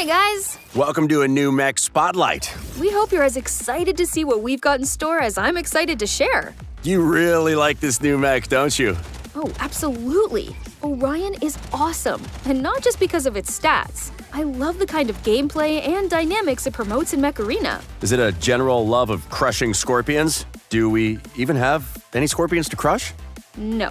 morning, guys! Welcome to a new Mech Spotlight. We hope you're as excited to see what we've got in store as I'm excited to share. You really like this new Mech, don't you? Oh, absolutely. Orion is awesome, and not just because of its stats. I love the kind of gameplay and dynamics it promotes in Mech Arena. Is it a general love of crushing scorpions? Do we even have any scorpions to crush? No.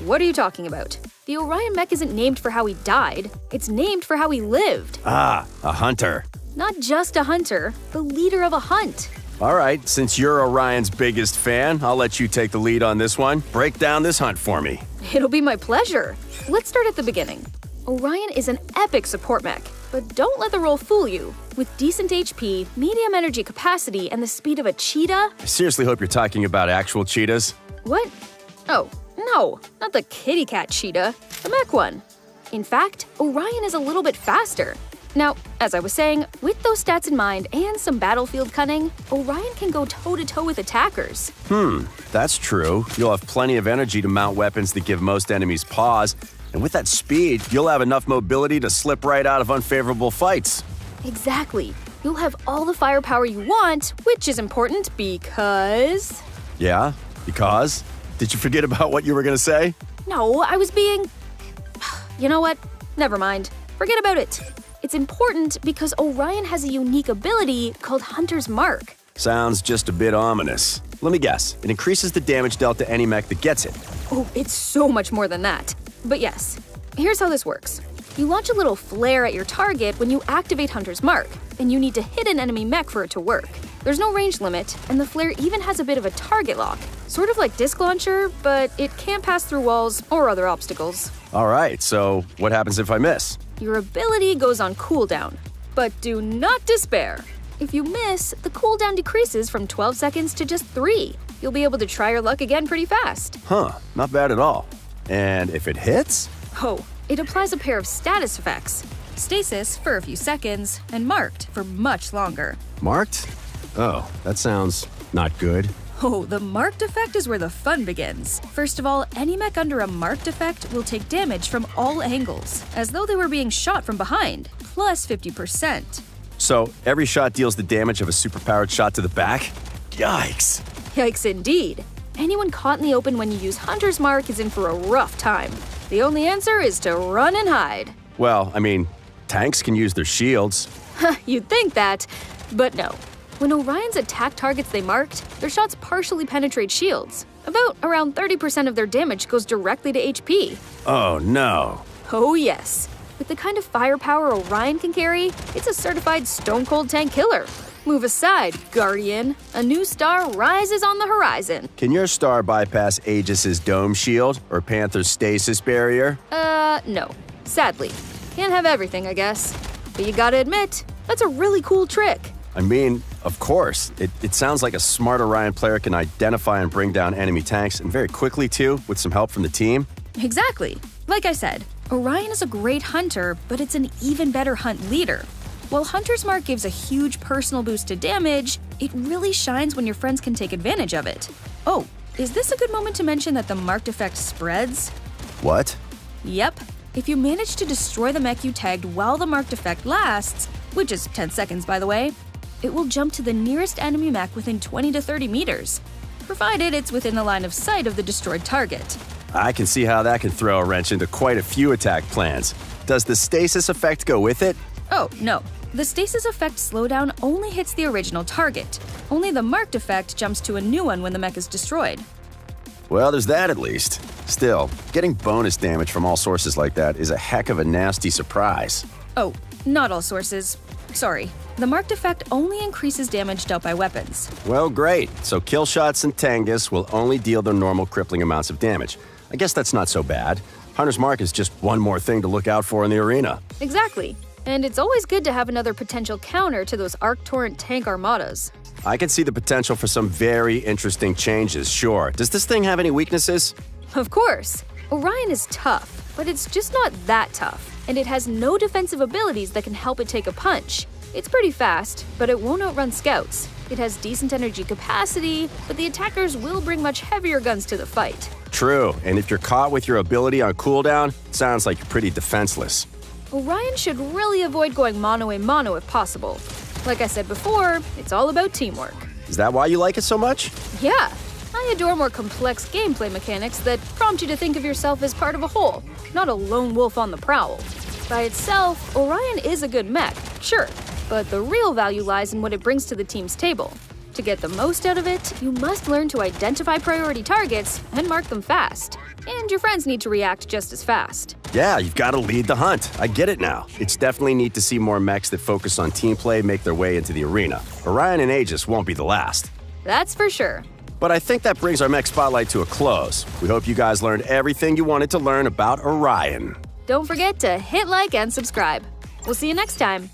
What are you talking about? The Orion mech isn't named for how he died. It's named for how he lived. Ah, a hunter. Not just a hunter, the leader of a hunt. All right, since you're Orion's biggest fan, I'll let you take the lead on this one. Break down this hunt for me. It'll be my pleasure. Let's start at the beginning. Orion is an epic support mech, but don't let the role fool you. With decent HP, medium energy capacity, and the speed of a cheetah… I seriously hope you're talking about actual cheetahs. What? Oh, no, not the kitty cat cheetah, the mech one. In fact, Orion is a little bit faster. Now, as I was saying, with those stats in mind and some battlefield cunning, Orion can go toe-to-toe with attackers. That's true. You'll have plenty of energy to mount weapons that give most enemies pause, and with that speed, you'll have enough mobility to slip right out of unfavorable fights. Exactly. You'll have all the firepower you want, which is important because… Yeah? Because? Did you forget about what you were gonna say? No, I was being… You know what? Never mind. Forget about it. It's important because Orion has a unique ability called Hunter's Mark. Sounds just a bit ominous. Let me guess. It increases the damage dealt to any mech that gets it. Oh, it's so much more than that. But yes, here's how this works. You launch a little flare at your target when you activate Hunter's Mark, and you need to hit an enemy mech for it to work. There's no range limit, and the flare even has a bit of a target lock. Sort of like Disc Launcher, but it can't pass through walls or other obstacles. All right, so what happens if I miss? Your ability goes on cooldown. But do not despair. If you miss, the cooldown decreases from 12 seconds to just 3. You'll be able to try your luck again pretty fast. Huh, not bad at all. And if it hits? Oh, it applies a pair of status effects. Stasis for a few seconds, and marked for much longer. Marked? Oh, that sounds not good. Oh, the marked effect is where the fun begins. First of all, any mech under a marked effect will take damage from all angles, as though they were being shot from behind, plus 50%. So every shot deals the damage of a superpowered shot to the back? Yikes! Yikes indeed. Anyone caught in the open when you use Hunter's Mark is in for a rough time. The only answer is to run and hide. Well, I mean, tanks can use their shields. You'd think that, but no. When Orion's attack targets they marked, their shots partially penetrate shields. Around 30% of their damage goes directly to HP. Oh no. Oh yes. With the kind of firepower Orion can carry, it's a certified stone-cold tank killer. Move aside, Guardian. A new star rises on the horizon. Can your star bypass Aegis's dome shield or Panther's stasis barrier? No. Sadly. Can't have everything, I guess. But you gotta admit, that's a really cool trick. I mean, of course. It sounds like a smart Orion player can identify and bring down enemy tanks, and very quickly too, with some help from the team. Exactly. Like I said, Orion is a great hunter, but it's an even better hunt leader. While Hunter's Mark gives a huge personal boost to damage, it really shines when your friends can take advantage of it. Oh, is this a good moment to mention that the marked effect spreads? What? Yep. If you manage to destroy the mech you tagged while the marked effect lasts, which is 10 seconds by the way, it will jump to the nearest enemy mech within 20 to 30 meters, provided it's within the line of sight of the destroyed target. I can see how that can throw a wrench into quite a few attack plans. Does the stasis effect go with it? Oh, no. The stasis effect slowdown only hits the original target. Only the marked effect jumps to a new one when the mech is destroyed. Well, there's that at least. Still, getting bonus damage from all sources like that is a heck of a nasty surprise. Oh, not all sources. Sorry. The marked effect only increases damage dealt by weapons. Well, great. So kill shots and Tangus will only deal their normal crippling amounts of damage. I guess that's not so bad. Hunter's Mark is just one more thing to look out for in the arena. Exactly. And it's always good to have another potential counter to those Arc Torrent tank armadas. I can see the potential for some very interesting changes, sure. Does this thing have any weaknesses? Of course. Orion is tough, but it's just not that tough. And it has no defensive abilities that can help it take a punch. It's pretty fast, but it won't outrun scouts. It has decent energy capacity, but the attackers will bring much heavier guns to the fight. True, and if you're caught with your ability on cooldown, it sounds like you're pretty defenseless. Orion should really avoid going mano-a-mano if possible. Like I said before, it's all about teamwork. Is that why you like it so much? Yeah, I adore more complex gameplay mechanics that prompt you to think of yourself as part of a whole, not a lone wolf on the prowl. By itself, Orion is a good mech, sure, but the real value lies in what it brings to the team's table. To get the most out of it, you must learn to identify priority targets and mark them fast. And your friends need to react just as fast. Yeah, you've got to lead the hunt. I get it now. It's definitely neat to see more mechs that focus on team play make their way into the arena. Orion and Aegis won't be the last. That's for sure. But I think that brings our mech spotlight to a close. We hope you guys learned everything you wanted to learn about Orion. Don't forget to hit like and subscribe. We'll see you next time.